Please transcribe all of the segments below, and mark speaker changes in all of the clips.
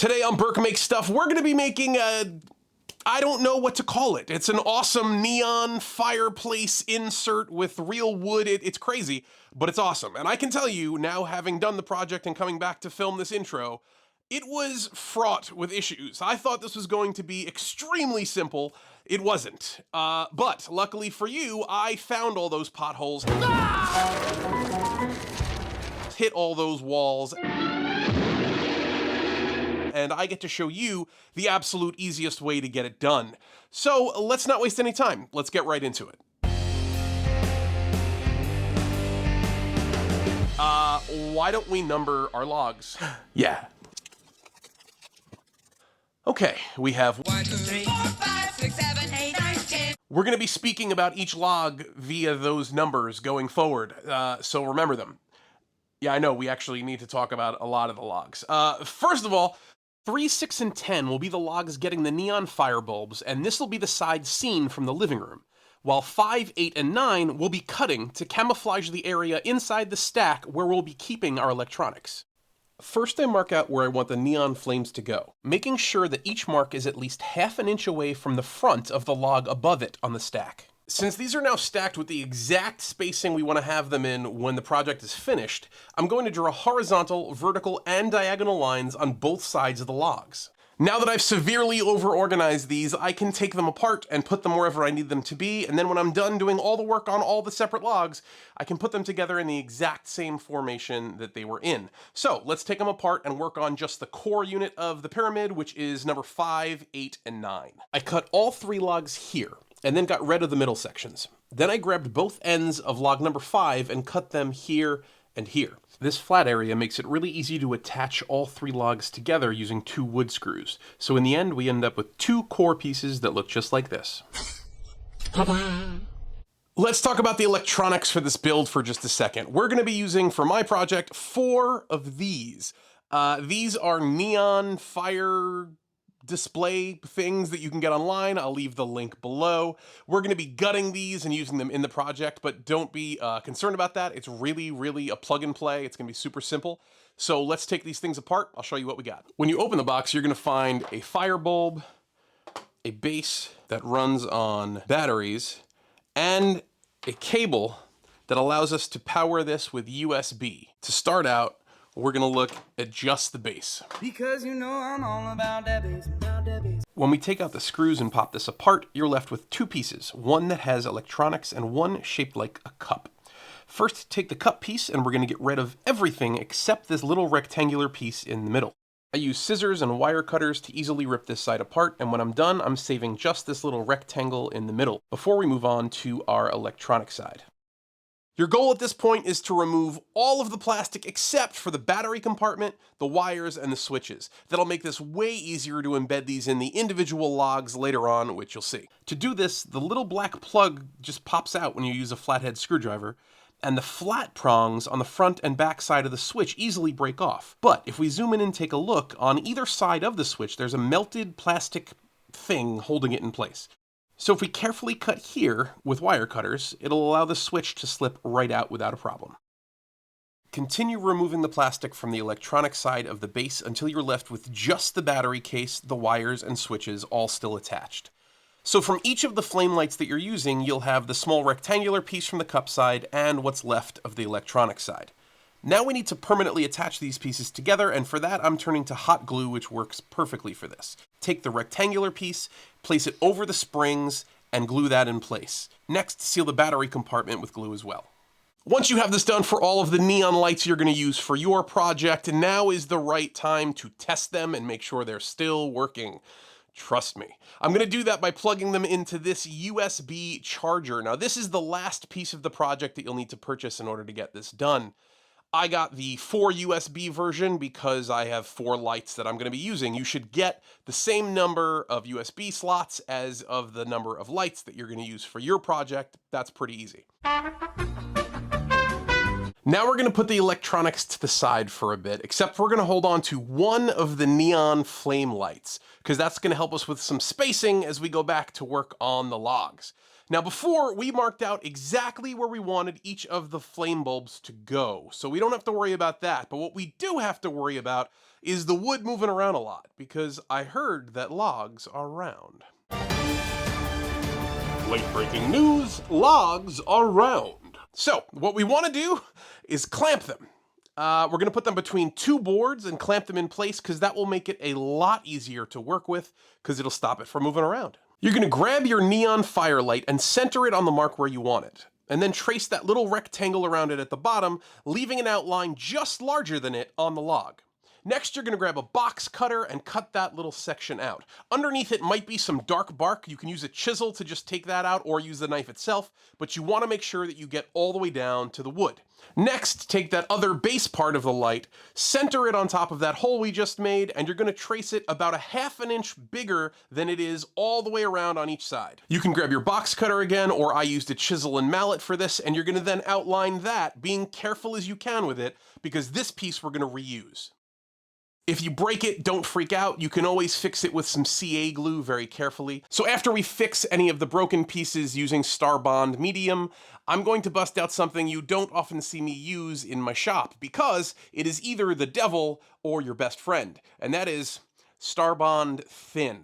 Speaker 1: Today on Burke Makes Stuff, we're going to be making I don't know what to call it. It's an awesome neon fireplace insert with real wood. It's crazy, but it's awesome. And I can tell you, now having done the project and coming back to film this intro, it was fraught with issues. I thought this was going to be extremely simple. It wasn't. But luckily for you, I found all those potholes, hit all those walls, and I get to show you the absolute easiest way to get it done. So let's not waste any time. Let's get right into it. Why don't we number our logs? Yeah. Okay, we have 1, 2, 3, 4, 5, 6, 7, 8, 9, 10. We're gonna be speaking about each log via those numbers going forward, so remember them. Yeah, I know, we actually need to talk about a lot of the logs. First of all, 3, 6, and 10 will be the logs getting the neon fire bulbs, and this will be the side scene from the living room, while 5, 8, and 9 will be cutting to camouflage the area inside the stack where we'll be keeping our electronics. First, I mark out where I want the neon flames to go, making sure that each mark is at least ½ an inch away from the front of the log above it on the stack. Since these are now stacked with the exact spacing we want to have them in when the project is finished, I'm going to draw horizontal, vertical, and diagonal lines on both sides of the logs. Now that I've severely over-organized these, I can take them apart and put them wherever I need them to be, and then when I'm done doing all the work on all the separate logs, I can put them together in the exact same formation that they were in. So let's take them apart and work on just the core unit of the pyramid, which is number 5, 8, and 9. I cut all 3 logs here, and then got rid of the middle sections. Then I grabbed both ends of log number 5 and cut them here and here. This flat area makes it really easy to attach all 3 logs together using 2 wood screws. So in the end, we end up with 2 core pieces that look just like this. Let's talk about the electronics for this build for just a second. We're going to be using, for my project, 4 of these. These are neon fire display things that you can get online. I'll leave the link below. We're going to be gutting these and using them in the project, but don't be concerned about that. It's really a plug and play. It's going to be super simple. So let's take these things apart. I'll show you what we got. When you open the box, you're going to find a fire bulb, a base that runs on batteries, and a cable that allows us to power this with USB. To start out, we're gonna look at just the base. Because you know I'm all about that base, about that base. When we take out the screws and pop this apart, you're left with 2 pieces, one that has electronics and one shaped like a cup. First, take the cup piece and we're gonna get rid of everything except this little rectangular piece in the middle. I use scissors and wire cutters to easily rip this side apart, and when I'm done, I'm saving just this little rectangle in the middle before we move on to our electronic side. Your goal at this point is to remove all of the plastic except for the battery compartment, the wires, and the switches. That'll make this way easier to embed these in the individual logs later on, which you'll see. To do this, the little black plug just pops out when you use a flathead screwdriver, and the flat prongs on the front and back side of the switch easily break off. But if we zoom in and take a look, on either side of the switch, there's a melted plastic thing holding it in place. So if we carefully cut here with wire cutters, it'll allow the switch to slip right out without a problem. Continue removing the plastic from the electronic side of the base until you're left with just the battery case, the wires, and switches all still attached. So from each of the flame lights that you're using, you'll have the small rectangular piece from the cup side and what's left of the electronic side. Now we need to permanently attach these pieces together, and for that I'm turning to hot glue, which works perfectly for this. Take the rectangular piece, place it over the springs, and glue that in place. Next, seal the battery compartment with glue as well. Once you have this done for all of the neon lights you're going to use for your project, now is the right time to test them and make sure they're still working. Trust me. I'm going to do that by plugging them into this USB charger. Now, this is the last piece of the project that you'll need to purchase in order to get this done. I got the 4 USB version because I have 4 lights that I'm going to be using. You should get the same number of USB slots as of the number of lights that you're going to use for your project. That's pretty easy. Now we're going to put the electronics to the side for a bit, except we're going to hold on to one of the neon flame lights, because that's going to help us with some spacing as we go back to work on the logs. Now before, we marked out exactly where we wanted each of the flame bulbs to go, so we don't have to worry about that. But what we do have to worry about is the wood moving around a lot? Because I heard that logs are round. Late breaking news, logs are round. So what we want to do is clamp them. We're going to put them between two boards and clamp them in place because that will make it a lot easier to work with because it'll stop it from moving around. You're going to grab your neon firelight and center it on the mark where you want it. And then trace that little rectangle around it at the bottom, leaving an outline just larger than it on the log. Next, you're going to grab a box cutter and cut that little section out. Underneath it might be some dark bark. You can use a chisel to just take that out or use the knife itself, but you want to make sure that you get all the way down to the wood. Next, take that other base part of the light, center it on top of that hole we just made, and you're going to trace it about a ½ an inch bigger than it is all the way around on each side. You can grab your box cutter again, or I used a chisel and mallet for this, and you're going to then outline that, being careful as you can with it, because this piece we're going to reuse. If you break it, don't freak out. You can always fix it with some CA glue very carefully. So after we fix any of the broken pieces using Star Bond Medium, I'm going to bust out something you don't often see me use in my shop because it is either the devil or your best friend, and that is Star Bond Thin.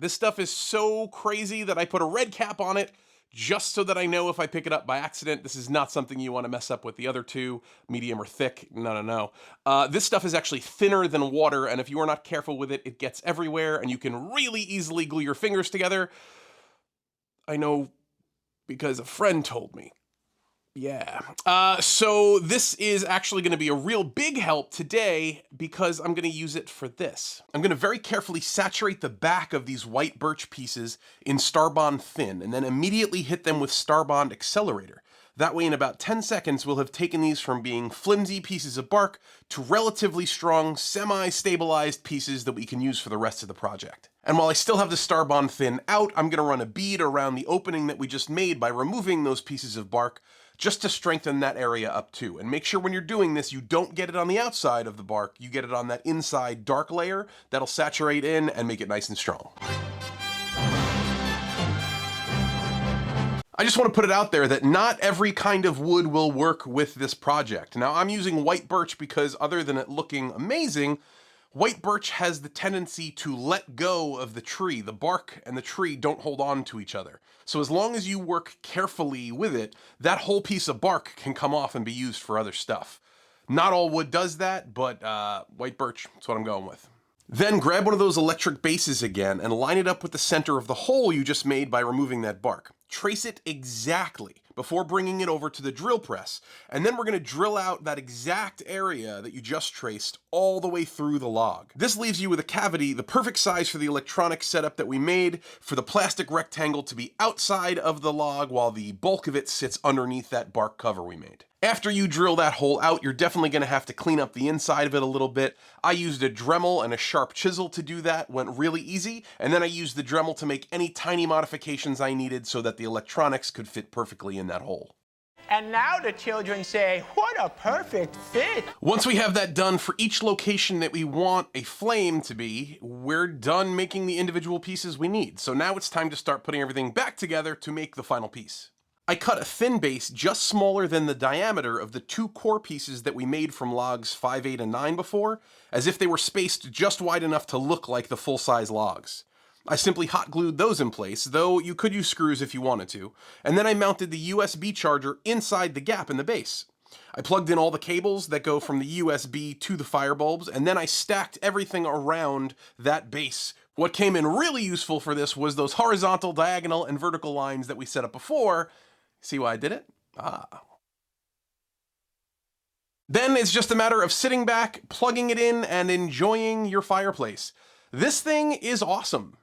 Speaker 1: This stuff is so crazy that I put a red cap on it just so that I know if I pick it up by accident. This is not something you want to mess up with the other two, medium or thick. No. This stuff is actually thinner than water, and if you are not careful with it, it gets everywhere, and you can really easily glue your fingers together. I know because a friend told me. Yeah. So this is actually going to be a real big help today because I'm going to use it for this. I'm going to very carefully saturate the back of these white birch pieces in Star Bond Thin and then immediately hit them with Star Bond Accelerator. That way in about 10 seconds, we'll have taken these from being flimsy pieces of bark to relatively strong, semi-stabilized pieces that we can use for the rest of the project. And while I still have the Star Bond Thin out, I'm going to run a bead around the opening that we just made by removing those pieces of bark just to strengthen that area up too. And make sure when you're doing this, you don't get it on the outside of the bark, you get it on that inside dark layer that'll saturate in and make it nice and strong. I just want to put it out there that not every kind of wood will work with this project. Now I'm using white birch because other than it looking amazing, white birch has the tendency to let go of the tree. The bark and the tree don't hold on to each other. So as long as you work carefully with it, that whole piece of bark can come off and be used for other stuff. Not all wood does that, but white birch, that's what I'm going with. Then grab one of those electric bases again and line it up with the center of the hole you just made by removing that bark. Trace it exactly before bringing it over to the drill press, and then we're going to drill out that exact area that you just traced all the way through the log. This leaves you with a cavity, the perfect size for the electronic setup that we made, for the plastic rectangle to be outside of the log while the bulk of it sits underneath that bark cover we made. After you drill that hole out, you're definitely going to have to clean up the inside of it a little bit. I used a Dremel and a sharp chisel to do that, went really easy, and then I used the Dremel to make any tiny modifications I needed so that the electronics could fit perfectly in that hole.
Speaker 2: And now the children say, what a perfect fit.
Speaker 1: Once we have that done for each location that we want a flame to be, we're done making the individual pieces we need. So now it's time to start putting everything back together to make the final piece. I cut a thin base just smaller than the diameter of the two core pieces that we made from logs 5, 8, and 9 before, as if they were spaced just wide enough to look like the full-size logs. I simply hot glued those in place, though you could use screws if you wanted to, and then I mounted the USB charger inside the gap in the base. I plugged in all the cables that go from the USB to the fire bulbs, and then I stacked everything around that base. What came in really useful for this was those horizontal, diagonal, and vertical lines that we set up before. See why I did it? Then it's just a matter of sitting back, plugging it in, and enjoying your fireplace. This thing is awesome.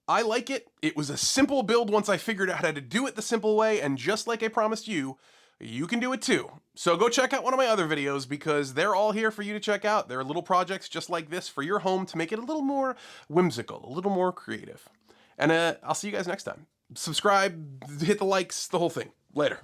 Speaker 1: I like it. It was a simple build once I figured out how to do it the simple way, and just like I promised you, you can do it too. So go check out one of my other videos because they're all here for you to check out. There are little projects just like this for your home to make it a little more whimsical, a little more creative. And I'll see you guys next time. Subscribe, hit the likes, the whole thing. Later.